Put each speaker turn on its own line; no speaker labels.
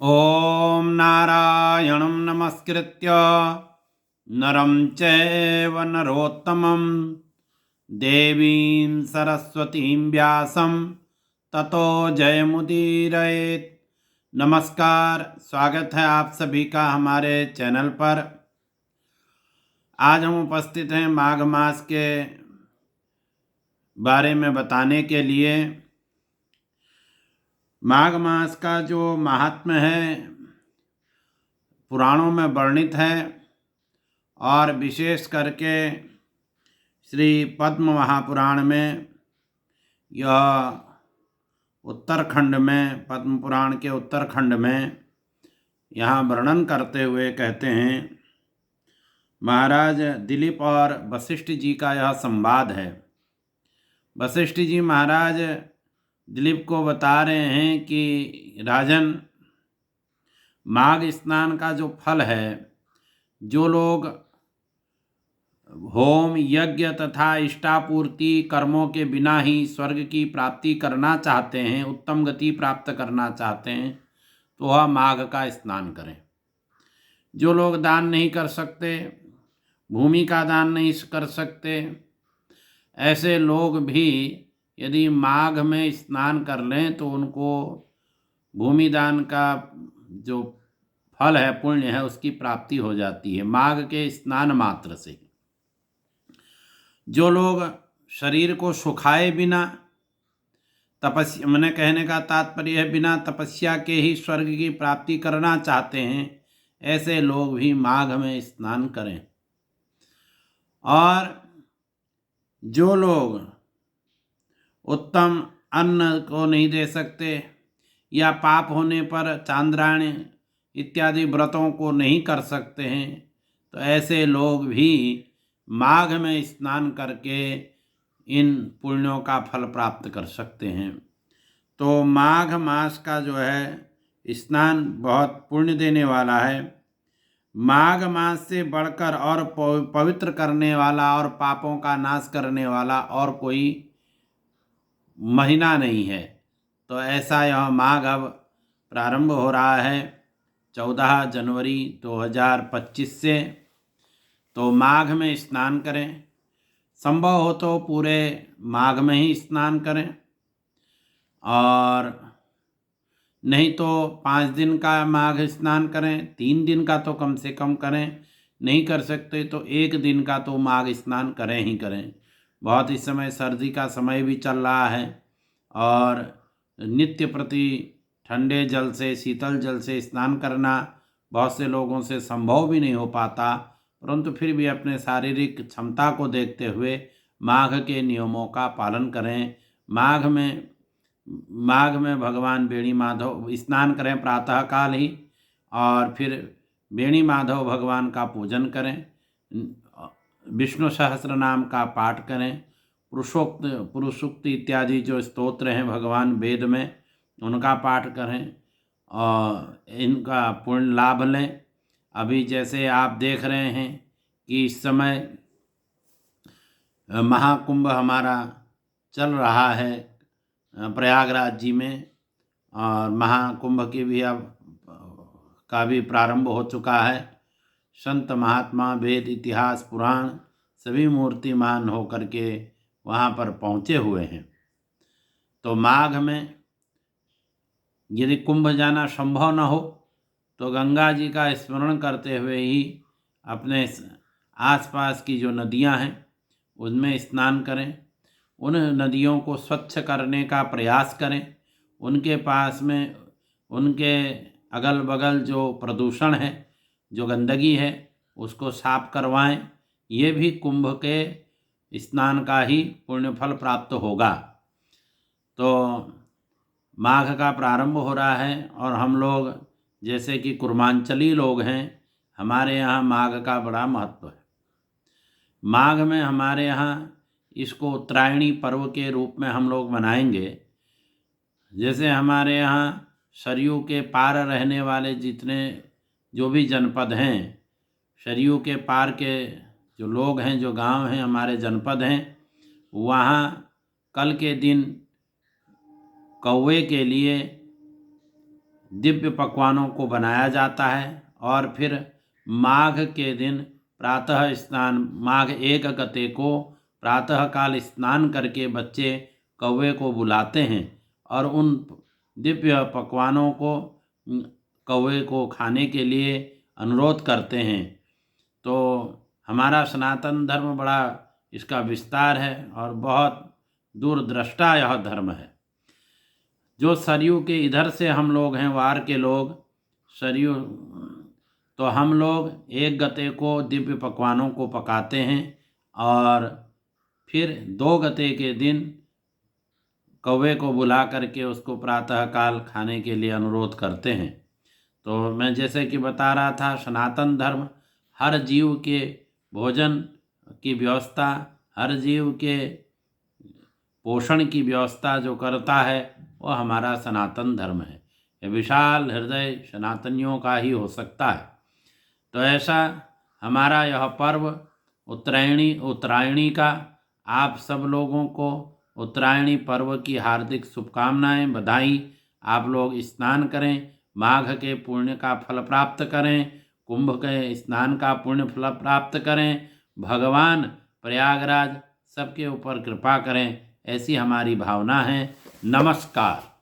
ॐ नारायणं नमस्कृत्य नरं चैव नरोत्तमं देवीं सरस्वतीं व्यासं ततो जयमुदीरयेत्। नमस्कार, स्वागत है आप सभी का हमारे चैनल पर। आज हम उपस्थित हैं माघ मास के बारे में बताने के लिए। माघ मास का जो महात्म्य है पुराणों में वर्णित है और विशेष करके श्री पद्म महापुराण में यह उत्तरखंड में पद्म पुराण के उत्तरखंड में यहाँ वर्णन करते हुए कहते हैं। महाराज दिलीप और वशिष्ठ जी का यह संवाद है। वशिष्ठ जी महाराज दिलीप को बता रहे हैं कि राजन, माघ स्नान का जो फल है, जो लोग होम यज्ञ तथा इष्टापूर्ति कर्मों के बिना ही स्वर्ग की प्राप्ति करना चाहते हैं, उत्तम गति प्राप्त करना चाहते हैं, तो वह माघ का स्नान करें। जो लोग दान नहीं कर सकते, भूमि का दान नहीं कर सकते, ऐसे लोग भी यदि माघ में स्नान कर लें तो उनको भूमि दान का जो फल है, पुण्य है, उसकी प्राप्ति हो जाती है माघ के स्नान मात्र से। जो लोग शरीर को सुखाए बिना तपस्या, मैंने कहने का तात्पर्य है बिना तपस्या के ही स्वर्ग की प्राप्ति करना चाहते हैं, ऐसे लोग भी माघ में स्नान करें। और जो लोग उत्तम अन्न को नहीं दे सकते या पाप होने पर चांद्रायण इत्यादि व्रतों को नहीं कर सकते हैं, तो ऐसे लोग भी माघ में स्नान करके इन पुण्यों का फल प्राप्त कर सकते हैं। तो माघ मास का जो है स्नान बहुत पुण्य देने वाला है। माघ मास से बढ़कर और पवित्र करने वाला और पापों का नाश करने वाला और कोई महीना नहीं है। तो ऐसा यह माघ अब प्रारंभ हो रहा है 14 जनवरी 2025 से। तो माघ में स्नान करें, संभव हो तो पूरे माघ में ही स्नान करें, और नहीं तो 5 दिन का माघ स्नान करें, 3 दिन का तो कम से कम करें। नहीं कर सकते तो 1 दिन का तो माघ स्नान करें ही करें। बहुत इस समय सर्दी का समय भी चल रहा है और नित्य प्रति ठंडे जल से, शीतल जल से स्नान करना बहुत से लोगों से संभव भी नहीं हो पाता, परंतु फिर भी अपने शारीरिक क्षमता को देखते हुए माघ के नियमों का पालन करें। माघ में भगवान बेणी माधव स्नान करें प्रातःकाल ही, और फिर बेणी माधव भगवान का पूजन करें, विष्णु सहस्त्र नाम का पाठ करें, पुरुषोक्त इत्यादि जो स्तोत्र हैं भगवान वेद में, उनका पाठ करें और इनका पूर्ण लाभ लें। अभी जैसे आप देख रहे हैं कि इस समय महाकुंभ हमारा चल रहा है प्रयागराज जी में, और महाकुंभ की भी अब का भी प्रारंभ हो चुका है। संत महात्मा वेद इतिहास पुराण सभी मूर्तिमान होकर के वहाँ पर पहुँचे हुए हैं। तो माघ में यदि कुंभ जाना संभव न हो तो गंगा जी का स्मरण करते हुए ही अपने आसपास की जो नदियां हैं उनमें स्नान करें। उन नदियों को स्वच्छ करने का प्रयास करें। उनके पास में, उनके अगल बगल जो प्रदूषण है, जो गंदगी है, उसको साफ करवाएं। ये भी कुंभ के स्नान का ही पुण्य फल प्राप्त होगा। तो माघ का प्रारंभ हो रहा है और हम लोग जैसे कि कुर्मांचली लोग हैं, हमारे यहाँ माघ का बड़ा महत्व है। माघ में हमारे यहाँ इसको उत्तरायणी पर्व के रूप में हम लोग मनाएंगे। जैसे हमारे यहाँ सरयू के पार रहने वाले जितने जो भी जनपद हैं, सरयू के पार के जो लोग हैं, जो गांव हैं, हमारे जनपद हैं, वहाँ कल के दिन कौवे के लिए दिव्य पकवानों को बनाया जाता है और फिर माघ के दिन प्रातः स्नान, माघ 1 गते को प्रातःकाल स्नान करके बच्चे कौवे को बुलाते हैं और उन दिव्य पकवानों को कौवे को खाने के लिए अनुरोध करते हैं। तो हमारा सनातन धर्म बड़ा इसका विस्तार है और बहुत दूरदृष्टा यह धर्म है। जो सरयू के इधर से हम लोग हैं, वार के लोग, सरयू, तो हम लोग 1 गते को दिव्य पकवानों को पकाते हैं और फिर 2 गते के दिन कौवे को बुला करके उसको प्रातःकाल खाने के लिए अनुरोध करते हैं। तो मैं जैसे कि बता रहा था, सनातन धर्म हर जीव के भोजन की व्यवस्था, हर जीव के पोषण की व्यवस्था जो करता है वह हमारा सनातन धर्म है। ये विशाल हृदय सनातनियों का ही हो सकता है। तो ऐसा हमारा यह पर्व उत्तरायणी का आप सब लोगों को उत्तरायणी पर्व की हार्दिक शुभकामनाएं, बधाई। आप लोग स्नान करें, माघ के पुण्य का फल प्राप्त करें, कुंभ के स्नान का पुण्य फल प्राप्त करें, भगवान प्रयागराज सबके ऊपर कृपा करें, ऐसी हमारी भावना है। नमस्कार।